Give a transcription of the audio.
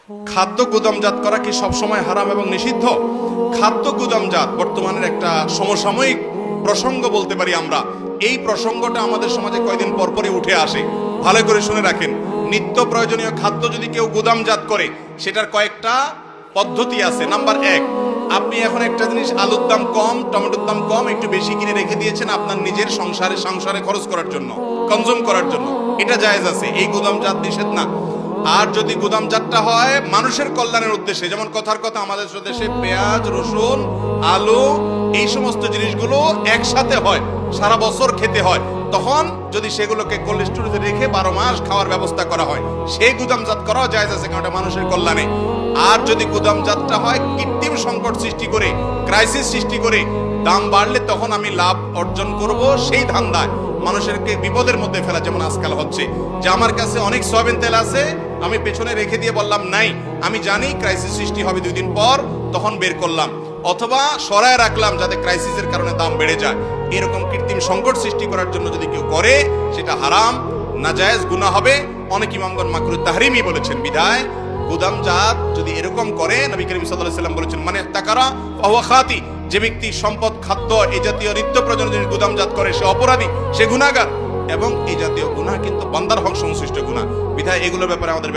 খাদ্য গুদামজাত করা কি সবসময় হারাম এবং নিষিদ্ধ? খাদ্য গুদামজাত বর্তমানের একটা সমসাময়িক প্রসঙ্গ বলতে পারি আমরা। এই প্রসঙ্গটা আমাদের সমাজে কয়েকদিন পরপরই উঠে আসে। ভালো করে শুনে রাখেন, নিত্য প্রয়োজনীয় খাদ্য যদি কেউ গুদামজাত করে সেটার কয়েকটা পদ্ধতি আছে। নাম্বার 1, আপনি এখন একটা জিনিস, আলুর দাম কম, টমেটোর দাম কম, একটু বেশি কিনে রেখে দিয়েছেন আপনার নিজের সংসারে খরচ করার জন্য, কনজিউম করার জন্য, এটা জায়েজ আছে, এই গুদামজাত নিষেধ না। আর যদি গুদামজাতটা হয় মানুষের কল্যাণের উদ্দেশ্যে, যেমন কথার কথা আমাদের দেশে পেঁয়াজ, রসুন, আলু এই সমস্ত জিনিসগুলো একসাথে হয়, সারা বছর খেতে হয়, তখন যদি সেগুলোকে কোল্ড স্টোরেজে রেখে 12 মাস খাওয়ার ব্যবস্থা করা হয়, সেই গুদামজাত করাও জায়েজ আছে, কারণ এটা মানুষের কল্যাণে। আর যদি গুদামজাতটা হয় কৃত্রিম সংকট সৃষ্টি করে, ক্রাইসিস সৃষ্টি করে, দাম বাড়লে তখন আমি লাভ অর্জন করব, সেই ধান্দায় মানুষেরকে বিপদের মধ্যে ফেলা, যেমন আজকাল হচ্ছে যে আমার কাছে অনেক সয়াবিন তেল আছে, আমি পেছনে রেখে দিয়ে বললাম নাই, আমি জানি ক্রাইসিস সৃষ্টি হবে 2 দিন পর, তখন বের করলাম, অথবা সরায় রাখলাম যাতে ক্রাইসিসের কারণে দাম বেড়ে যায়। এরকম কৃত্রিম সংকট সৃষ্টি করার জন্য যদি কেউ করে সেটা হারাম, নাজায়েজ, গুনাহ হবে। অনেক ইমামগণ মাকরুহ তাহরিমি বলেছেন। বিধায় গুদামজাত যদি এরকম করে, নবী করিম সাল্লাল্লাহু আলাইহি ওয়াসাল্লাম বলেছেন, মানে তাকারা ফাহুয়া খাতি, যে ব্যক্তি সম্পদ, খাদ্য, এই জাতীয় নিত্য প্রয়োজনীয় জিনিস গুদামজাত করে সে অপরাধী, সে গুনাহগার, এবং এই জাতীয় গুনাহ কিন্তু বান্দার হক সংশ্লিষ্ট গুনাহ। বিধায় এগুলোর ব্যাপারে আমাদের